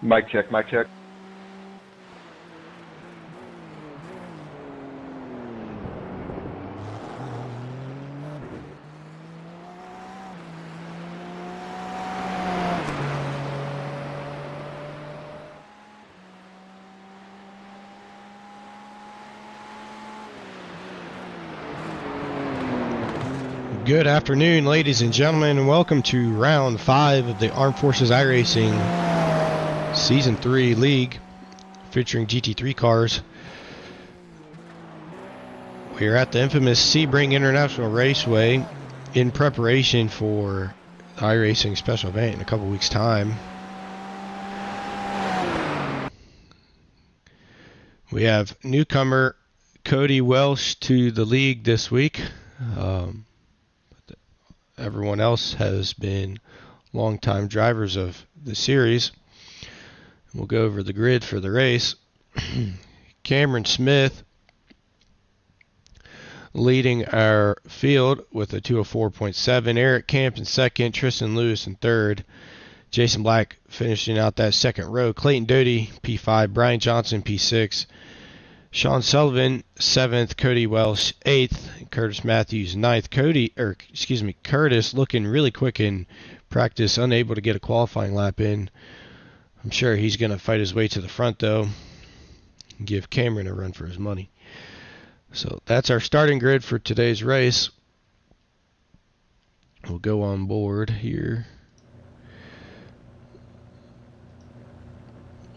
Mic check, mic check. Good afternoon, ladies and gentlemen, and welcome to round 5 of the Armed Forces iRacing Season 3 League featuring GT3 cars. We are at the infamous Sebring International Raceway in preparation for the iRacing special event in a couple weeks' time. We have newcomer Cody Welsh to the league this week. Everyone else has been longtime drivers of the series. We'll go over the grid for the race. Cameron Smith leading our field with a 204.7. Eric Camp in second. Tristan Lewis in third. Jason Black finishing out that second row. Clayton Doty P5. Brian Johnson P6. Sean Sullivan 7th, Cody Welsh 8th, Curtis Matthews 9th. Curtis looking really quick in practice, unable to get a qualifying lap in. I'm sure he's going to fight his way to the front though and give Cameron a run for his money. So that's our starting grid for today's race. We'll go on board here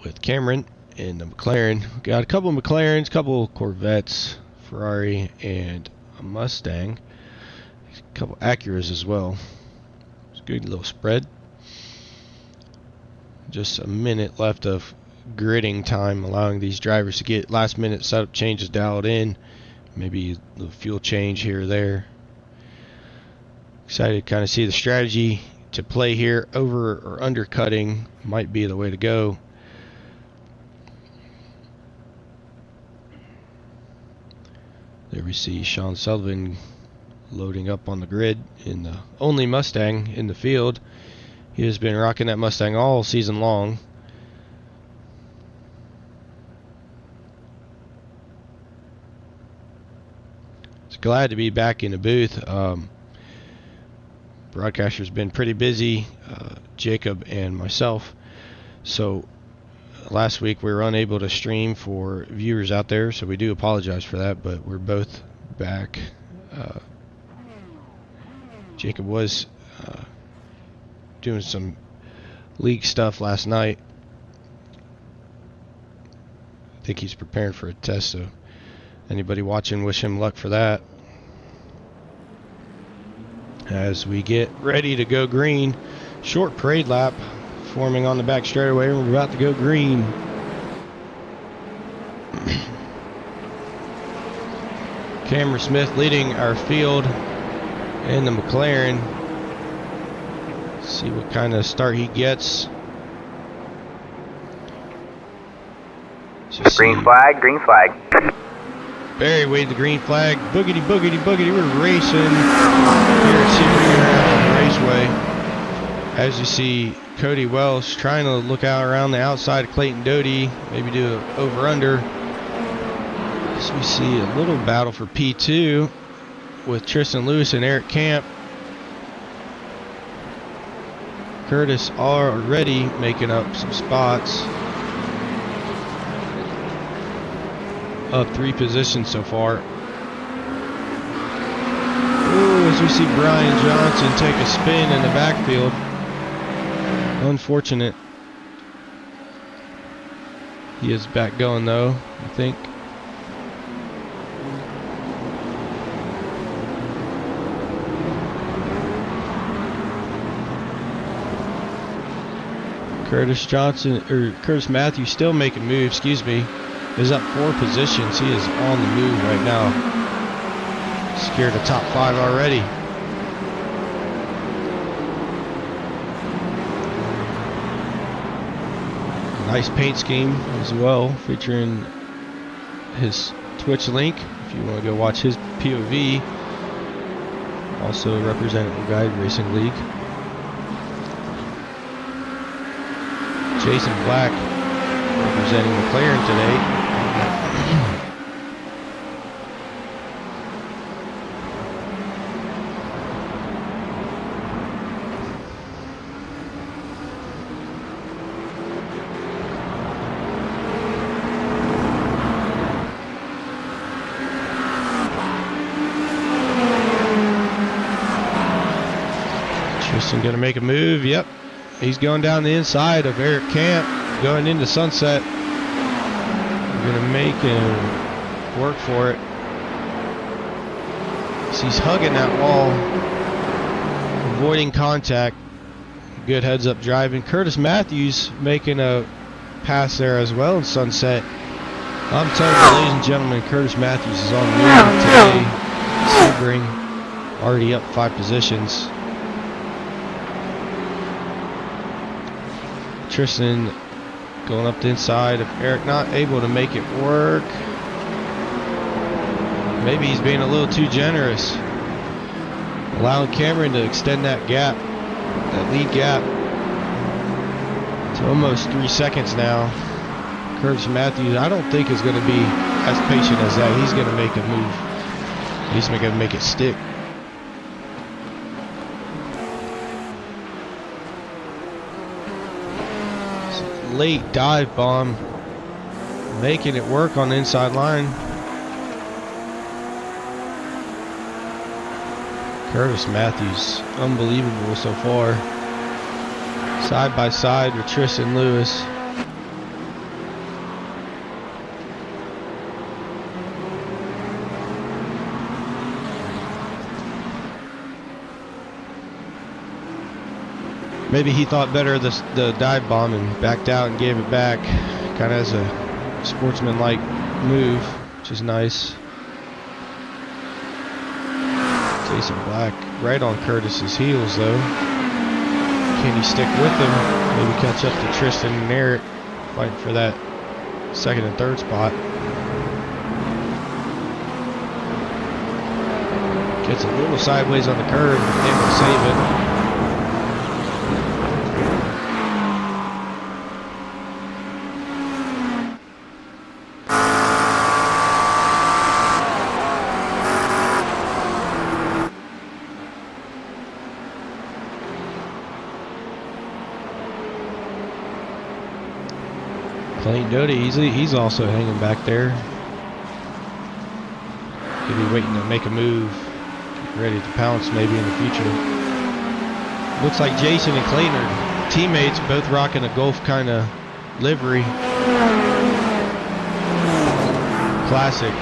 with Cameron in the McLaren. We got a couple of McLarens, a couple of Corvettes, Ferrari, and a Mustang. A couple Acuras as well. It's a good little spread. Just a minute left of gridding time, allowing these drivers to get last minute setup changes dialed in. Maybe the fuel change here or there. Excited to kind of see the strategy to play here. Over or undercutting might be the way to go. There we see Sean Sullivan loading up on the grid in the only Mustang in the field. He has been rocking that Mustang all season long. It's glad to be back in the booth. Broadcaster's been pretty busy, Jacob and myself. So last week we were unable to stream for viewers out there, so we do apologize for that, but we're both back. Jacob was doing some league stuff last night. I think he's preparing for a test, so anybody watching, wish him luck for that. As we get ready to go green, short parade lap forming on the back straightaway. We're about to go green. Cameron Smith leading our field in the McLaren. Let's see what kind of start he gets. Green flag, green flag. Barry waved the green flag. Boogity, boogity, boogity. We're racing here at Sebring International Raceway. As you see, Cody Welsh trying to look out around the outside of Clayton Doty, maybe do an over-under. So we see a little battle for P2 with Tristan Lewis and Eric Camp. Curtis already making up some spots. Up 3 positions so far. Ooh, as we see Brian Johnson take a spin in the backfield. Unfortunate. He is back going though, I think. Curtis Matthews still making moves, is up 4 positions. He is on the move right now. Secured a top 5 already. Nice paint scheme as well, featuring his Twitch link if you want to go watch his POV. Also representing the Guide Racing League. Jason Black representing McLaren today. Tristan gonna make a move. Yep, he's going down the inside of Eric Camp, going into Sunset. Gonna make him work for it. He's hugging that wall, avoiding contact. Good heads up driving. Curtis Matthews making a pass there as well in Sunset. I'm telling you, ladies and gentlemen, Curtis Matthews is on the move today. Sebring already up 5 positions. Tristan going up the inside of Eric, not able to make it work. Maybe he's being a little too generous, allowing Cameron to extend that gap, that lead gap, to almost 3 seconds now. Curtis Matthews, I don't think is going to be as patient as that. He's going to make a move. He's going to make it stick. Late dive bomb, making it work on the inside line. Curtis Matthews, unbelievable so far. Side by side with Tristan Lewis. Maybe he thought better of the dive bomb and backed out and gave it back, kind of as a sportsman-like move, which is nice. Jason Black right on Curtis's heels though. Can he stick with him? Maybe catch up to Tristan and Eric, fighting for that 2nd and 3rd spot. Gets a little sideways on the curve, able to save it. Clayton Doty, he's also hanging back there. Could be waiting to make a move, get ready to pounce maybe in the future. Looks like Jason and Clayton are teammates, both rocking a Gulf kind of livery. Classic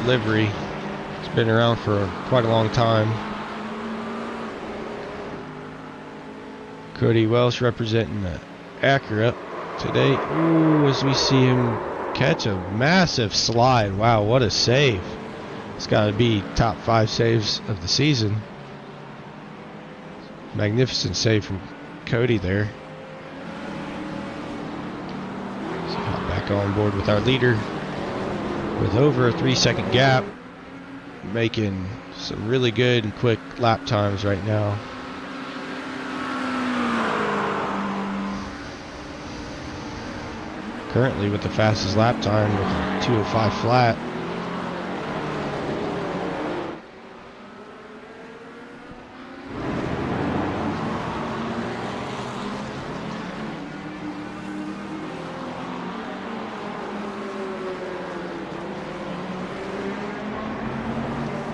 livery. It's been around for quite a long time. Cody Welsh representing the Acura today. Ooh, as we see him catch a massive slide. Wow, what a save. It's got to be top 5 saves of the season. Magnificent save from Cody there. So back on board with our leader with over a 3-second gap, making some really good and quick lap times right now. Currently with the fastest lap time with a 2:05 flat.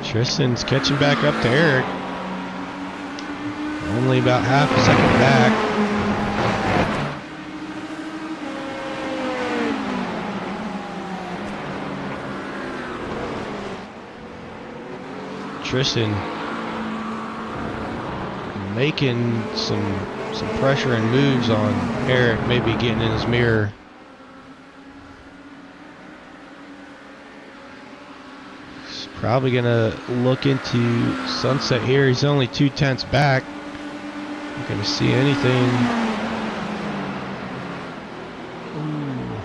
Tristan's catching back up to Eric. Only about half a second back. Tristan making some pressure and moves on Eric, maybe getting in his mirror. He's probably gonna look into Sunset here. He's only 2/10 back. Not gonna see anything. Ooh.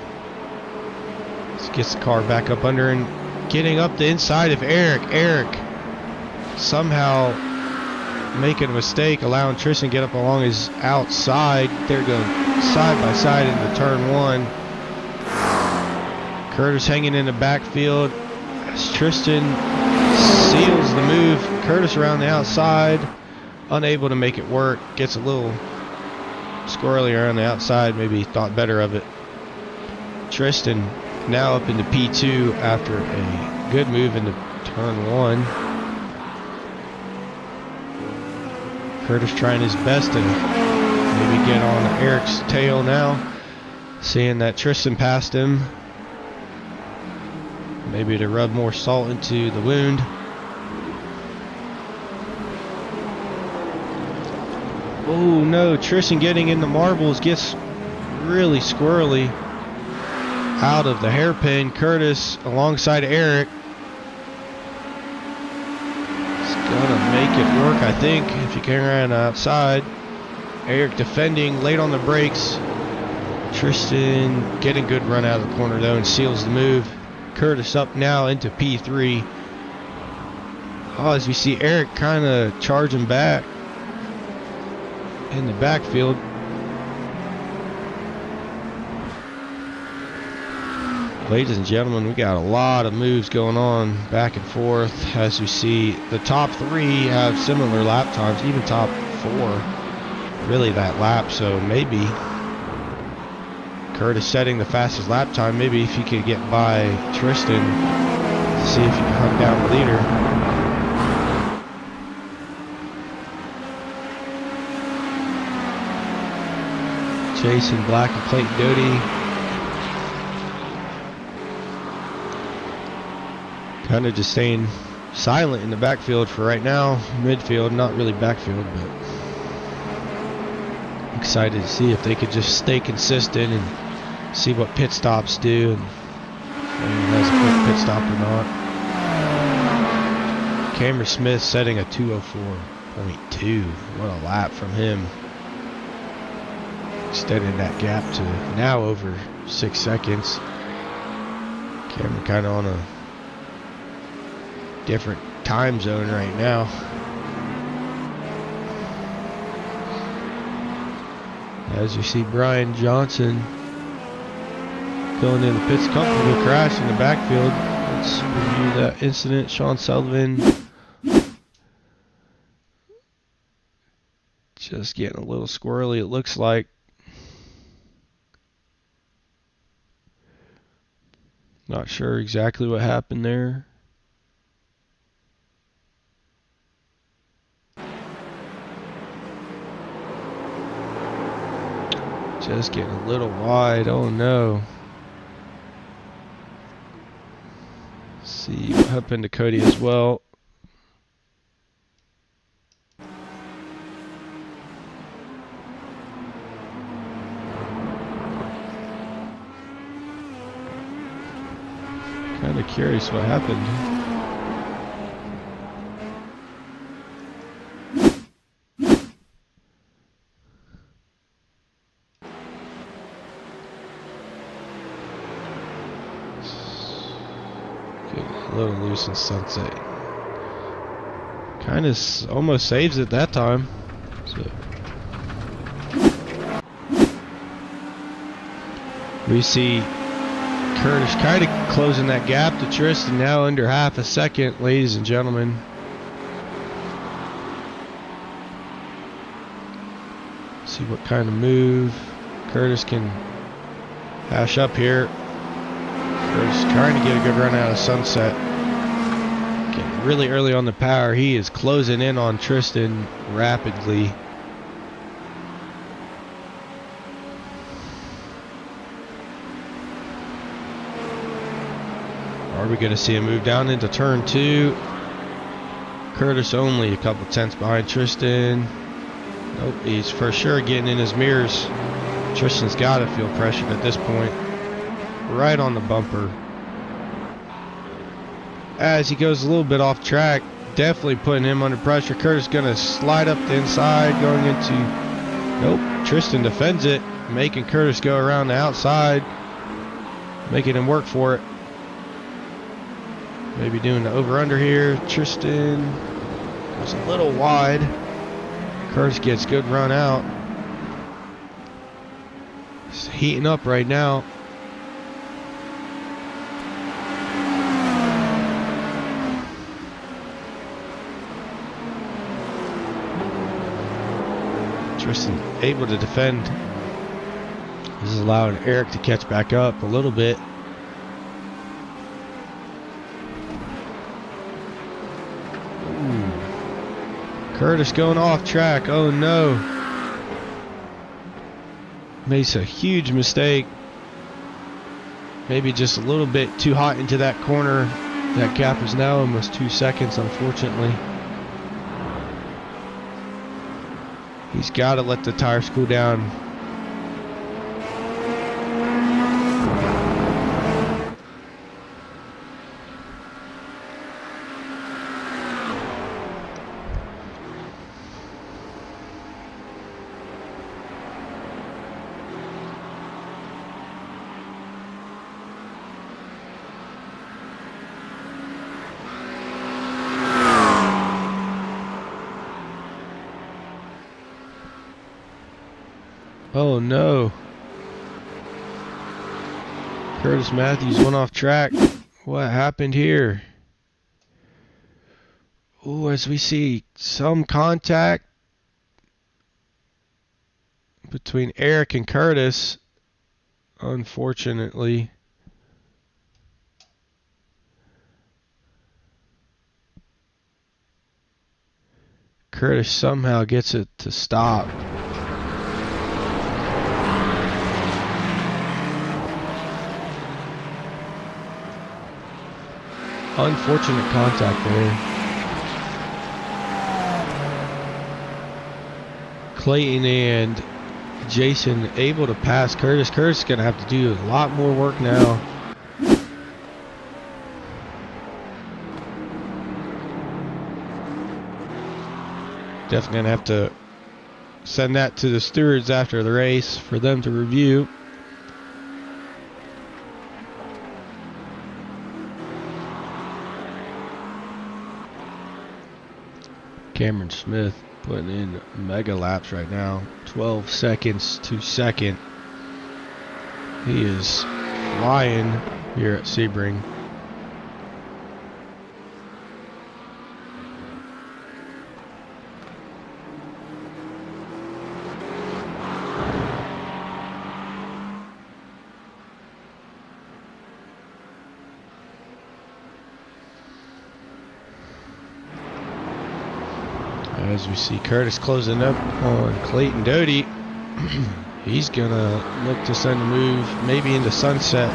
Let's get the car back up under and getting up the inside of Eric. Eric somehow making a mistake, allowing Tristan to get up along his outside. They're going side by side into turn 1. Curtis hanging in the backfield as Tristan seals the move. Curtis around the outside, unable to make it work. Gets a little squirrely around the outside, maybe thought better of it. Tristan now up into P2 after a good move into turn 1. Curtis trying his best to maybe get on Eric's tail now, seeing that Tristan passed him. Maybe to rub more salt into the wound. Oh no, Tristan getting in the marbles, gets really squirrely out of the hairpin. Curtis alongside Eric. It's gonna make it work, I think, if you can run outside. Eric defending, late on the brakes. Tristan getting good run out of the corner though and seals the move. Curtis up now into P3. Oh, as we see Eric kind of charging back in the backfield. Ladies and gentlemen, we got a lot of moves going on back and forth. As we see, the top 3 have similar lap times, even top 4 really that lap. So maybe Curtis setting the fastest lap time. Maybe if he could get by Tristan, see if he can hunt down the leader. Jason Black and Clayton Doty kind of just staying silent in the backfield for right now. Midfield, not really backfield, but excited to see if they could just stay consistent and see what pit stops do, and has a quick pit stop or not. Cameron Smith setting a 2:04.2. What a lap from him. Extending that gap to now over 6 seconds. Cameron kind of on a different time zone right now. As you see Brian Johnson going in the pits, comfortable crash in the backfield. Let's review that incident. Sean Sullivan just getting a little squirrely, it looks like. Not sure exactly what happened there. Just getting a little wide. Oh no. See what happened to Cody as well. Kind of curious what happened. A little loose in Sunset. Kind of almost saves it that time. So we see Curtis kind of closing that gap to Tristan, now under half a second, ladies and gentlemen. See what kind of move Curtis can hash up here. Curtis trying to get a good run out of Sunset. Getting really early on the power. He is closing in on Tristan rapidly. Are we going to see him move down into turn 2? Curtis only a couple tenths behind Tristan. Nope, he's for sure getting in his mirrors. Tristan's got to feel pressured at this point. Right on the bumper. As he goes a little bit off track, definitely putting him under pressure. Curtis going to slide up the inside, going into... Nope, Tristan defends it, making Curtis go around the outside, making him work for it. Maybe doing the over-under here. Tristan was a little wide. Curtis gets good run out. It's heating up right now. Tristan able to defend. This is allowing Eric to catch back up a little bit. Ooh. Curtis going off track. Oh no. Makes a huge mistake. Maybe just a little bit too hot into that corner. That gap is now almost 2 seconds, unfortunately. He's got to let the tires cool down. Oh no. Curtis Matthews went off track. What happened here? Ooh, as we see some contact between Eric and Curtis, unfortunately. Curtis somehow gets it to stop. Unfortunate contact there. Clayton and Jason able to pass Curtis. Curtis is going to have to do a lot more work now. Definitely going to have to send that to the stewards after the race for them to review. Cameron Smith putting in mega laps right now. 12 seconds to second. He is flying here at Sebring. As we see Curtis closing up on Clayton Doty, he's going to look to send a move maybe into sunset.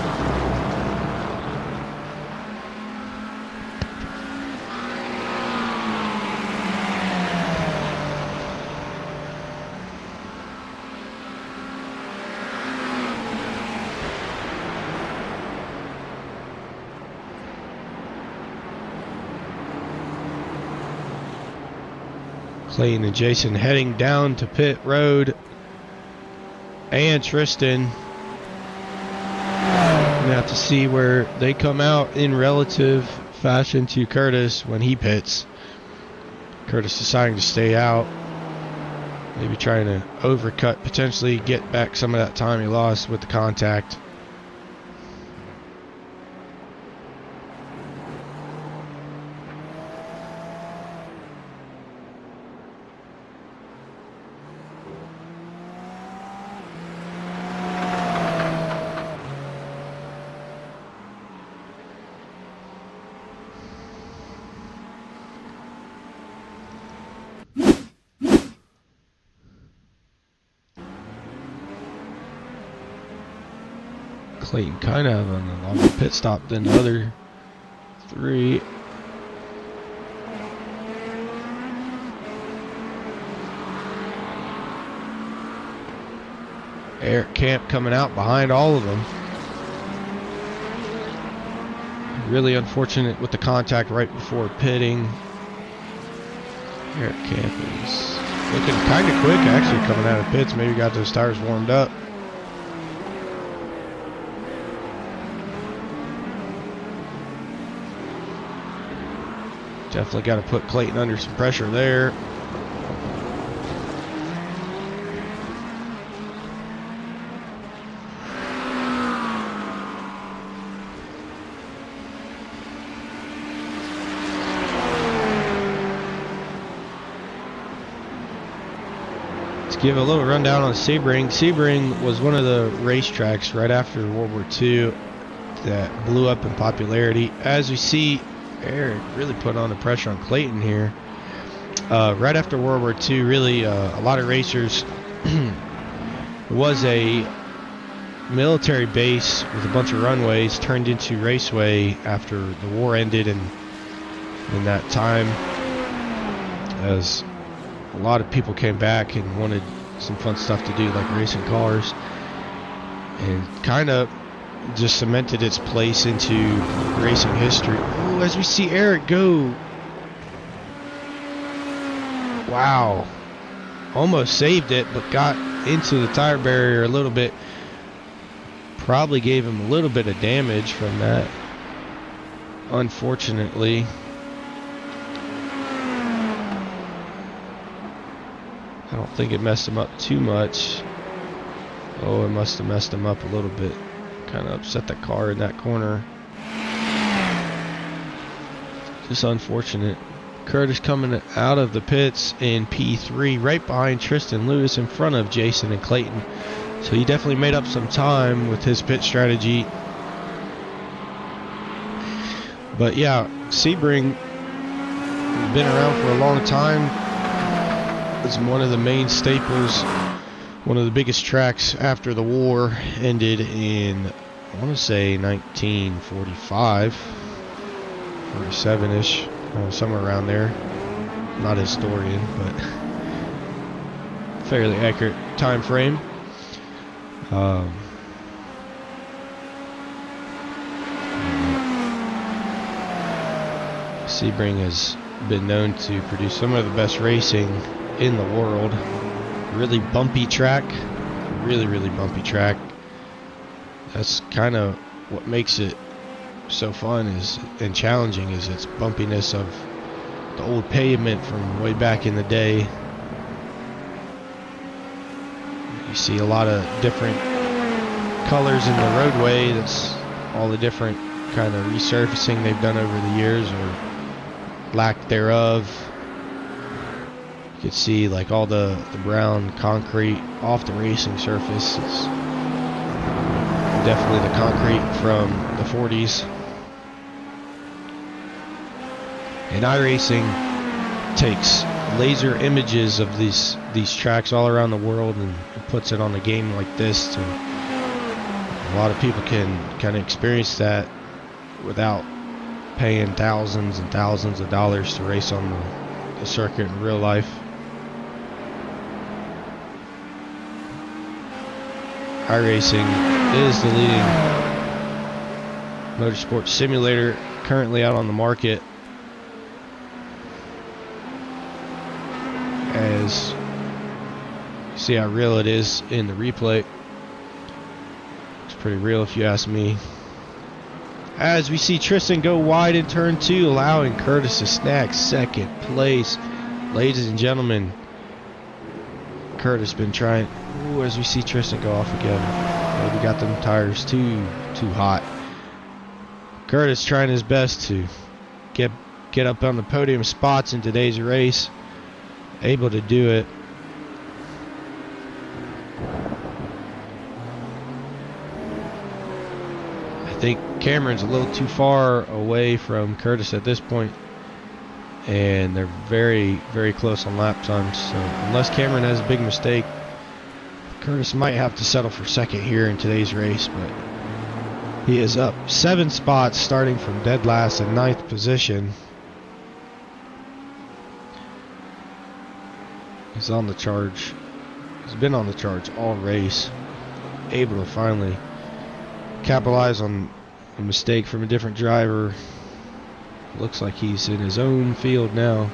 Clayton and Jason heading down to pit road. And Tristan. Gonna have to see where they come out in relative fashion to Curtis when he pits. Curtis deciding to stay out. Maybe trying to overcut, potentially get back some of that time he lost with the contact. Clayton kind of on a longer pit stop than the other three. Eric Camp coming out behind all of them. Really unfortunate with the contact right before pitting. Eric Camp is looking kind of quick actually coming out of pits. Maybe got those tires warmed up. Definitely got to put Clayton under some pressure there. Give a little rundown on Sebring. Sebring was one of the racetracks right after World War II that blew up in popularity. As we see, Eric really put on the pressure on Clayton here. Right after World War II, really a lot of racers. It was a military base with a bunch of runways turned into raceway after the war ended, and in that time, as a lot of people came back and wanted some fun stuff to do, like racing cars, and kind of just cemented its place into racing history. Oh, as we see Eric go. Wow. Almost saved it, but got into the tire barrier a little bit. Probably gave him a little bit of damage from that, unfortunately. I don't think it messed him up too much. Oh, it must have messed him up a little bit. Kind of upset the car in that corner. Just unfortunate. Curtis coming out of the pits in P3, right behind Tristan Lewis, in front of Jason and Clayton. So he definitely made up some time with his pit strategy. But yeah, Sebring has been around for a long time. It's one of the main staples, one of the biggest tracks after the war ended in, I want to say 1945, 47-ish, somewhere around there. Not a historian, but fairly accurate time frame. Sebring has been known to produce some of the best racing in the world. Really bumpy track, really bumpy track. That's kind of what makes it so fun and challenging, is its bumpiness of the old pavement from way back in the day. You see a lot of different colors in the roadway. That's all the different kind of resurfacing they've done over the years, or lack thereof. You could see like all the brown concrete off the racing surface. It's definitely the concrete from the 40s. And iRacing takes laser images of these tracks all around the world and puts it on a game like this, to a lot of people can kind of experience that without paying thousands and thousands of dollars to race on the circuit in real life. iRacing is the leading motorsport simulator currently out on the market. As you see how real it is in the replay. It's pretty real if you ask me. As we see Tristan go wide in turn 2, allowing Curtis to snag second place. Ladies and gentlemen, Curtis been trying. Ooh, as we see Tristan go off again. Maybe got them tires too hot. Curtis trying his best to get up on the podium spots in today's race. Able to do it. I think Cameron's a little too far away from Curtis at this point, and they're very close on lap times. So unless Cameron has a big mistake, Curtis might have to settle for second here in today's race. But he is up 7 spots, starting from dead last in 9th position. He's on the charge. He's been on the charge all race. Able to finally capitalize on a mistake from a different driver. Looks like he's in his own field now.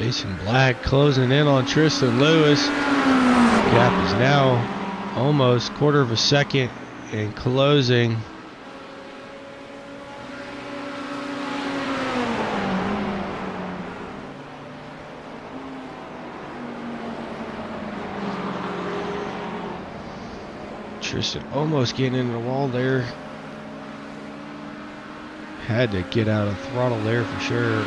Jason Black closing in on Tristan Lewis. Gap is now almost quarter of a second and closing. Tristan almost getting into the wall there. Had to get out of throttle there for sure.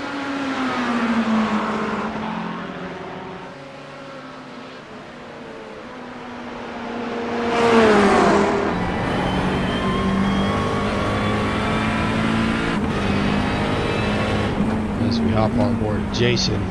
As we hop on board Jason.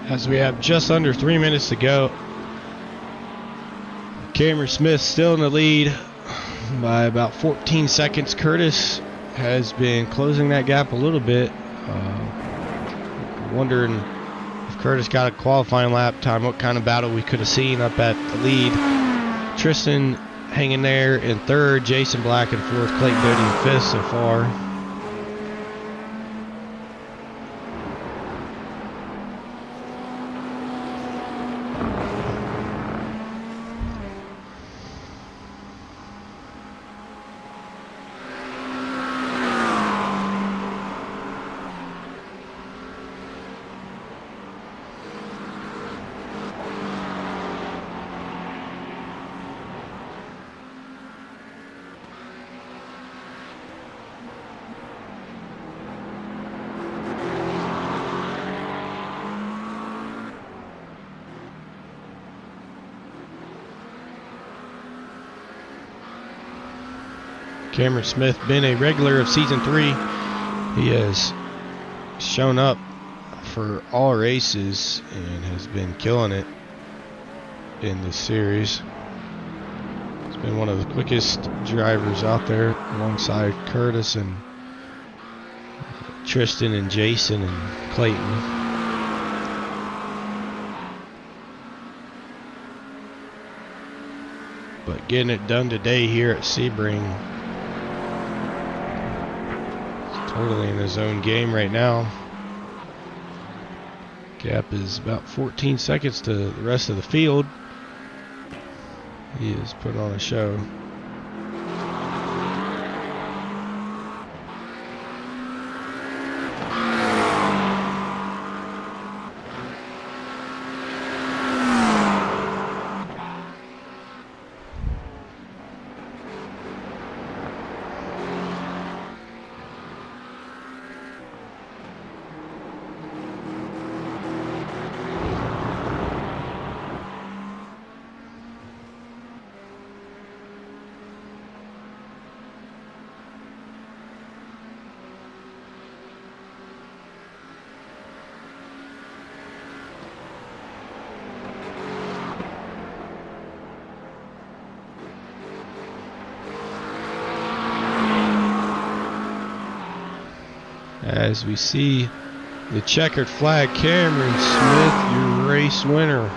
As we have just under 3 minutes to go. Cameron Smith still in the lead by about 14 seconds. Curtis has been closing that gap a little bit. Wondering if Curtis got a qualifying lap time, what kind of battle we could have seen up at the lead. Tristan hanging there in third, Jason Black in fourth, Clayton Doty in fifth so far. Cameron Smith, been a regular of season 3. He has shown up for all races and has been killing it in this series. He's been one of the quickest drivers out there. alongside Curtis and Tristan and Jason and Clayton. But getting it done today here at Sebring. It's totally in his own game right now. Gap is about 14 seconds to the rest of the field. He is putting on a show. As we see the checkered flag, Cameron Smith, your race winner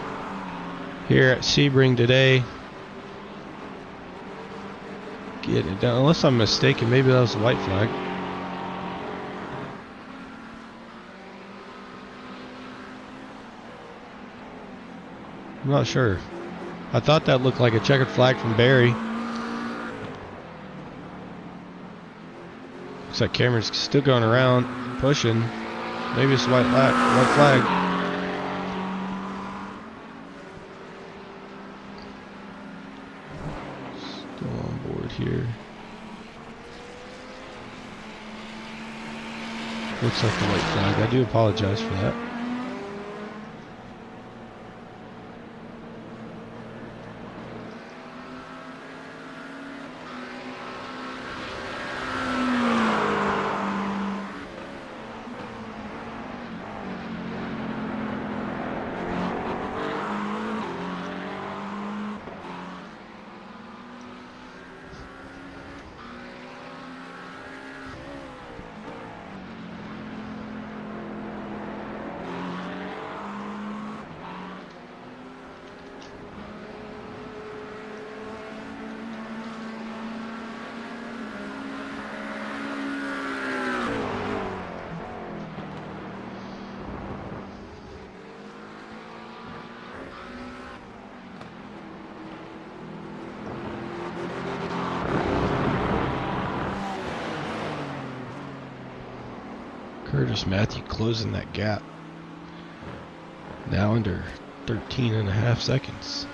here at Sebring today. Get it done. Unless I'm mistaken, maybe that was a white flag. I'm not sure. I thought that looked like a checkered flag from Barry. Looks like Cameron's still going around, pushing. Maybe it's a white flag. Still on board here. Looks like a white flag. I do apologize for that. Curtis Matthew closing that gap. Now under 13.5 seconds.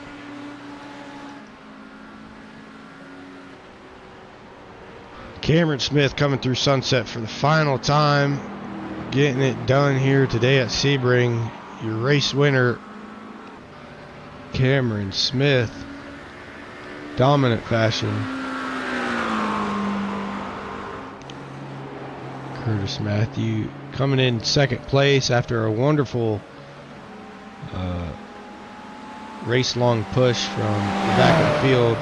Cameron Smith coming through Sunset for the final time. Getting it done here today at Sebring. Your race winner, Cameron Smith. Dominant fashion. Curtis Matthew coming in second place after a wonderful race-long push from the back of the field.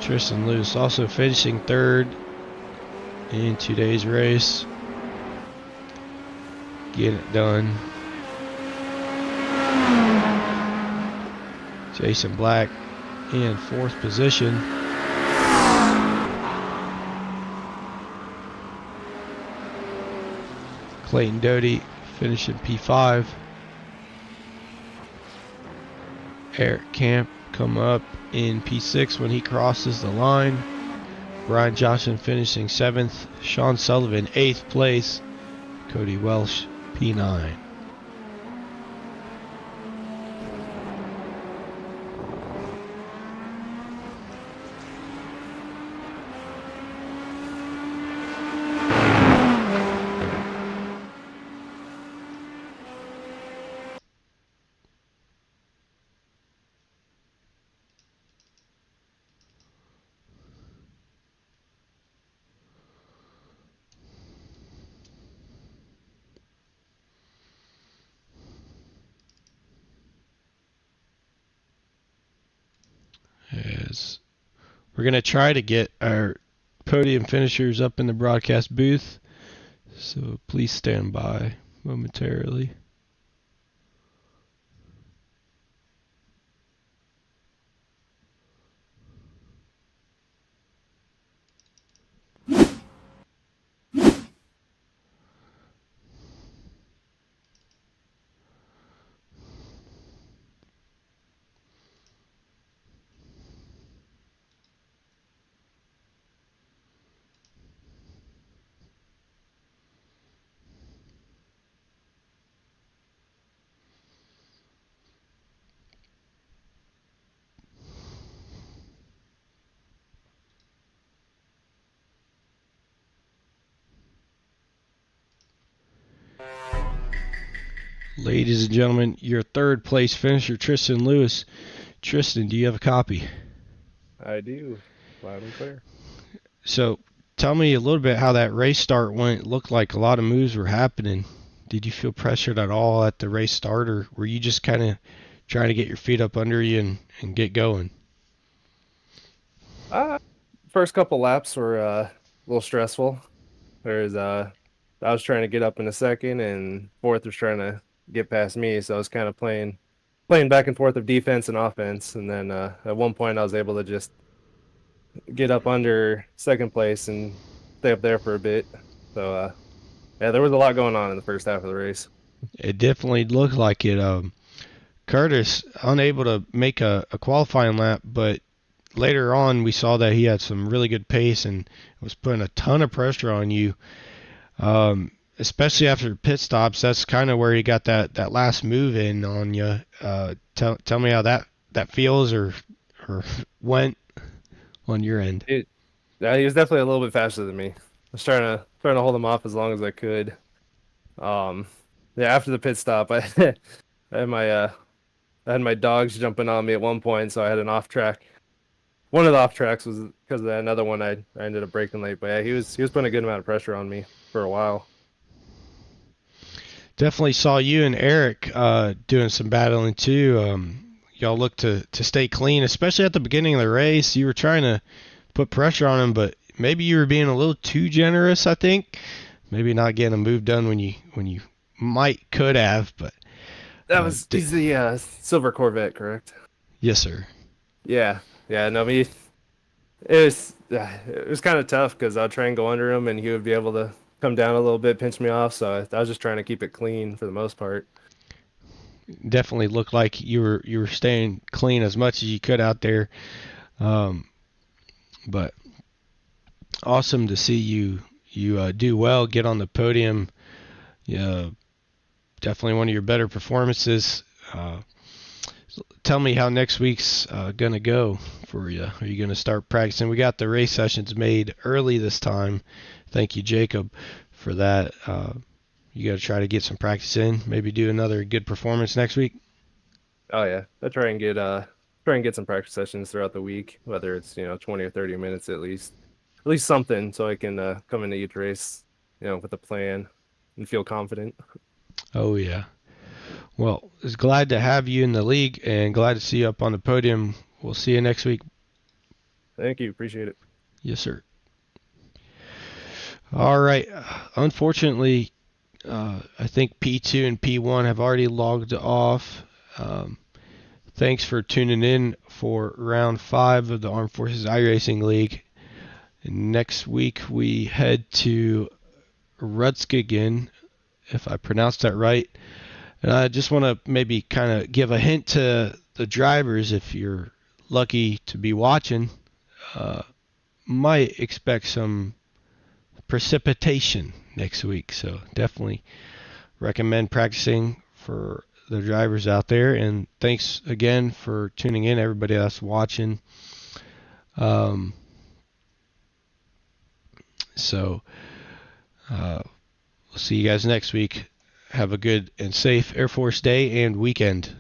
Tristan Luce also finishing third in today's race. Getting it done. Jason Black in fourth position. Clayton Doty finishing P5. Eric Camp come up in P6 when he crosses the line. Brian Johnson finishing 7th. Sean Sullivan 8th place. Cody Welsh P9. We're going to try to get our podium finishers up in the broadcast booth, so please stand by momentarily. Ladies and gentlemen, your third place finisher, Tristan Lewis. Tristan, do you have a copy? I do, loud and clear. So tell me a little bit how that race start went. It looked like a lot of moves were happening. Did you feel pressured at all at the race start, or were you just kind of trying to get your feet up under you and get going? First couple laps were a little stressful. There's I was trying to get up in a second, and fourth was trying to get past me, so I was kind of playing back and forth of defense and offense. And then at one point, I was able to just get up under second place and stay up there for a bit. So yeah, there was a lot going on in the first half of the race. It definitely looked like it. Curtis unable to make a qualifying lap, but later on we saw that he had some really good pace and was putting a ton of pressure on you. Especially after pit stops, that's kind of where he got that last move in on you. Tell me how that feels or went on your end. Yeah, he was definitely a little bit faster than me. I was trying to hold him off as long as I could. Um, yeah, after the pit stop, I had my I had my dogs jumping on me at one point, so I had an off track. One of the off tracks was because of that. Another one I ended up breaking late. But yeah, he was putting a good amount of pressure on me for a while. Definitely saw you and Eric doing some battling too. Y'all looked to stay clean, especially at the beginning of the race. You were trying to put pressure on him, but maybe you were being a little too generous, I think. Maybe not getting a move done when you could have, but That was he's the silver Corvette, correct? yes, sir. Yeah, yeah. No, me. It was kind of tough because I'd try and go under him, and he would be able to come down a little bit, pinch me off. So I was just trying to keep it clean for the most part. Definitely looked like you were staying clean as much as you could out there. Um, but awesome to see you do well, get on the podium. Yeah, definitely one of your better performances. Tell me how next week's gonna go for you. Are you gonna start practicing? We got the race sessions made early this time. Thank you, Jacob, for that. You got to try to get some practice in. Maybe do another good performance next week. Oh yeah, I try and get some practice sessions throughout the week, whether it's 20 or 30 minutes at least something, so I can come into each race with a plan and feel confident. Oh yeah. Well, it's glad to have you in the league and glad to see you up on the podium. We'll see you next week. Thank you, appreciate it. Yes, sir. All right. Unfortunately, I think P2 and P1 have already logged off. Um, thanks for tuning in for round 5 of the Armed Forces iRacing League. And next week we head to Rudskagen, if I pronounced that right. And I just want to maybe kind of give a hint to the drivers, if you're lucky to be watching, might expect some precipitation next week. So definitely recommend practicing for the drivers out there. And thanks again for tuning in, everybody that's watching. So we'll see you guys next week. Have a good and safe Air Force Day and weekend.